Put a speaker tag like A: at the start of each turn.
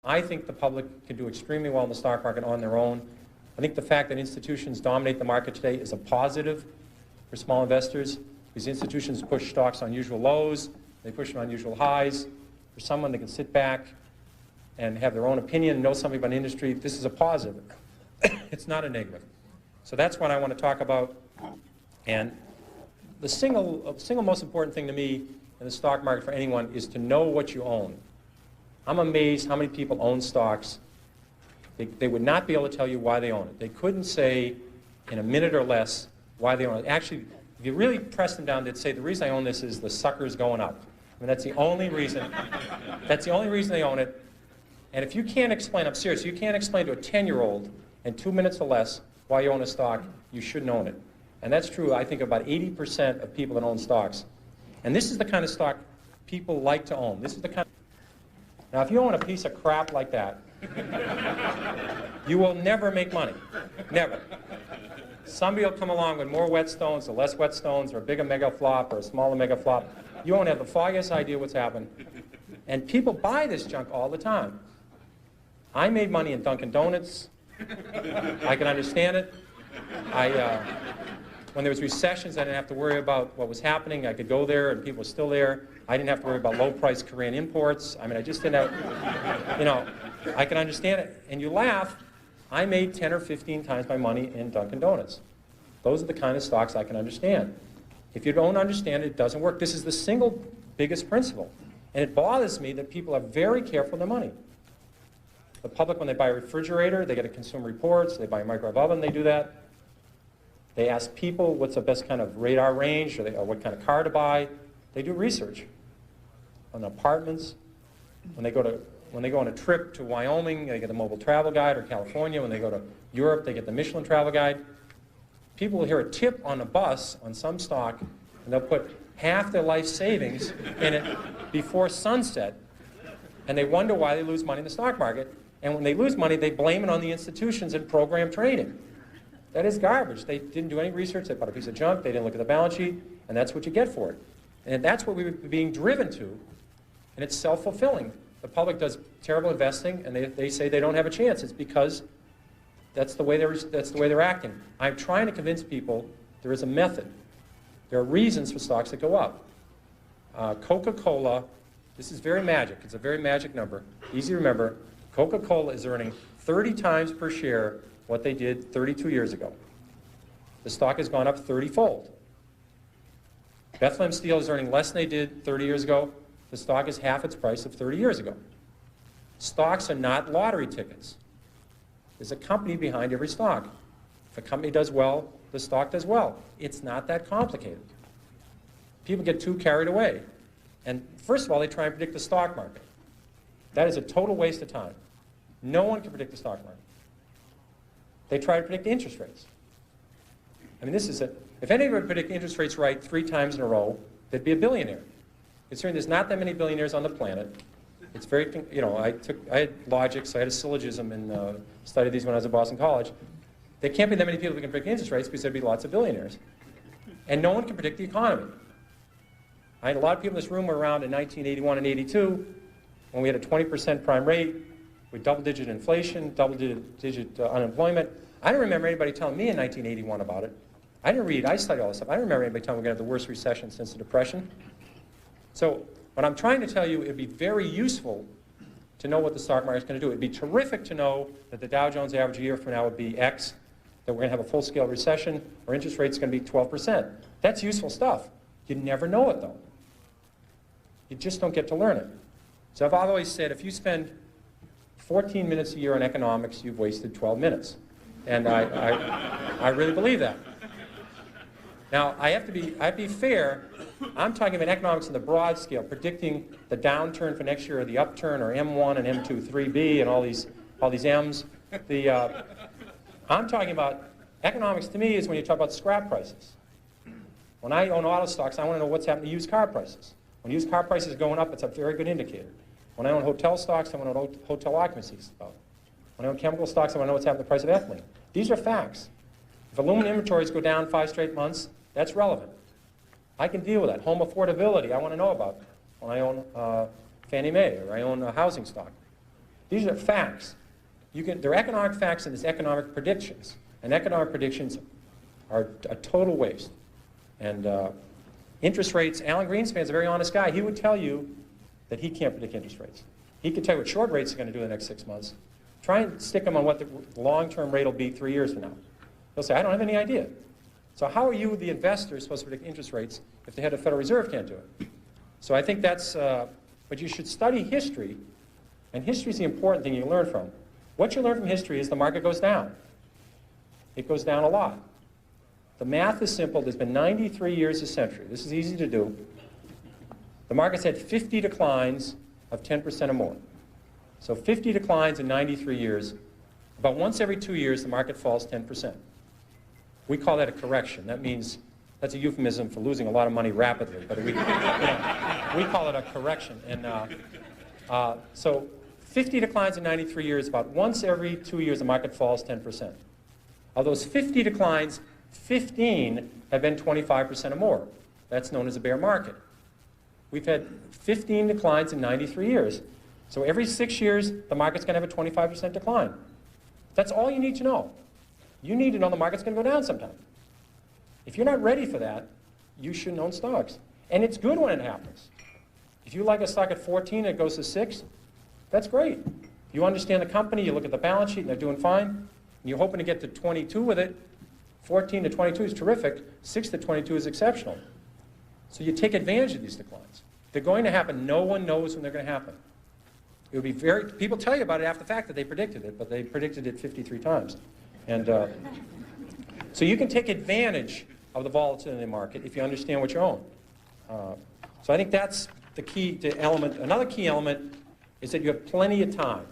A: I think the public can do extremely well in the stock market on their own. I think the fact that institutions dominate the market today is a positive for small investors. These institutions push stocks on unusual lows, they push them on unusual highs. For someone that can sit back and have their own opinion, know something about industry, this is a positive. It's not a negative. So that's what I want to talk about. And the single most important thing to me in the stock market for anyone is to know what you own. I'm amazed how many people own stocks. They would not be able to tell you why they own it. They couldn't say in a minute or less why they own it. Actually, if you really press them down, they'd say the reason I own this is the sucker's going up. I mean, that's the only reason. That's the only reason they own it. And if you can't explain, I'm serious, you can't explain to a 10-year-old in 2 minutes or less why you own a stock, you shouldn't own it. And that's true, I think, about 80% of people that own stocks. And this is the kind of stock people like to own. This is the kind. Now, if you own a piece of crap like that, you will never make money. Never. Somebody will come along with more whetstones or less whetstones or a bigger mega flop or a smaller mega flop. You won't have the foggiest idea what's happened. And people buy this junk all the time. I made money in Dunkin' Donuts. I can understand it. When there was recessions, I didn't have to worry about what was happening. I could go there and people were still there. I didn't have to worry about low-priced Korean imports. I mean, I just didn't have, you know, I can understand it. And you laugh, I made 10 or 15 times my money in Dunkin' Donuts. Those are the kind of stocks I can understand. If you don't understand it, it doesn't work. This is the single biggest principle. And it bothers me that people are very careful with their money. The public, when they buy a refrigerator, they get a Consumer Reports. They buy a microwave oven, they do that. They ask people what's the best kind of radar range or what kind of car to buy. They do research on apartments. When they go on a trip to Wyoming, they get the Mobile Travel Guide, or California. When they go to Europe, they get the Michelin Travel Guide. People will hear a tip on a bus on some stock, and they'll put half their life savings in it before sunset, and they wonder why they lose money in the stock market. And when they lose money, they blame it on the institutions and program trading. That is garbage. They didn't do any research. They bought a piece of junk. They didn't look at the balance sheet, and that's what you get for it. And that's what we were being driven to, and it's self-fulfilling. The public does terrible investing, and they say they don't have a chance. It's because that's the way they're acting. I'm trying to convince people there is a method. There are reasons for stocks that go up. Coca-Cola, this is very magic. It's a very magic number. Easy to remember. Coca-Cola is earning 30 times per share what they did 32 years ago. The stock has gone up 30-fold. Bethlehem Steel is earning less than they did 30 years ago. The stock is half its price of 30 years ago. Stocks are not lottery tickets. There's a company behind every stock. If a company does well, the stock does well. It's not that complicated. People get too carried away. And first of all, they try and predict the stock market. That is a total waste of time. No one can predict the stock market. They try to predict interest rates. I mean, if anybody would predict interest rates right 3 times in a row, they'd be a billionaire. Considering there's not that many billionaires on the planet, it's very, you know, I had logic, so I had a syllogism and studied these when I was at Boston College. There can't be that many people who can predict interest rates because there'd be lots of billionaires. And no one can predict the economy. I had a lot of people in this room were around in 1981 and 82 when we had a 20% prime rate with double-digit inflation, double-digit unemployment. I don't remember anybody telling me in 1981 about it. I didn't read, I studied all this stuff. I don't remember anybody telling me we're going to have the worst recession since the Depression. So what I'm trying to tell you, it'd be very useful to know what the stock market's going to do. It'd be terrific to know that the Dow Jones average a year from now would be X, that we're going to have a full-scale recession, or interest rate's going to be 12%. That's useful stuff. You never know it, though. You just don't get to learn it. So I've always said, if you spend 14 minutes a year on economics, you've wasted 12 minutes. And I really believe that. Now, I'd be fair. I'm talking about economics in the broad scale, predicting the downturn for next year, or the upturn, or M1 and M2, 3B, and all these M's. I'm talking about economics. To me, is when you talk about scrap prices. When I own auto stocks, I want to know what's happening to used car prices. When used car prices are going up, it's a very good indicator. When I own hotel stocks, I want to know what hotel occupancy is about. When I own chemical stocks, I want to know what's happening to the price of ethylene. These are facts. If aluminum inventories go down 5 straight months, that's relevant. I can deal with that. Home affordability, I want to know about when I own Fannie Mae or I own a housing stock. These are facts. They're economic facts and it's economic predictions. And economic predictions are a total waste. And interest rates, Alan Greenspan's a very honest guy. He would tell you that he can't predict interest rates. He could tell you what short rates are going to do in the next 6 months. Try and stick them on what the long-term rate will be 3 years from now. They'll say, I don't have any idea. So how are you, the investor, supposed to predict interest rates if the head of the Federal Reserve can't do it? So I think that's, but you should study history, and history is the important thing you learn from. What you learn from history is the market goes down. It goes down a lot. The math is simple. There's been 93 years a century. This is easy to do. The market's had 50 declines of 10% or more. So 50 declines in 93 years. About once every 2 years, the market falls 10%. We call that a correction. That means, that's a euphemism for losing a lot of money rapidly. But we call it a correction. And so 50 declines in 93 years, about once every 2 years, the market falls 10%. Of those 50 declines, 15 have been 25% or more. That's known as a bear market. We've had 15 declines in 93 years. So every 6 years, the market's going to have a 25% decline. That's all you need to know. You need to know the market's going to go down sometime. If you're not ready for that, you shouldn't own stocks. And it's good when it happens. If you like a stock at 14 and it goes to 6, that's great. You understand the company, you look at the balance sheet and they're doing fine, and you're hoping to get to 22 with it. 14 to 22 is terrific. 6 to 22 is exceptional. So you take advantage of these declines. They're going to happen. No one knows when they're going to happen. It would be people tell you about it after the fact that they predicted it, but they predicted it 53 times. And so you can take advantage of the volatility in the market if you understand what you own. So I think that's the key to element. Another key element is that you have plenty of time.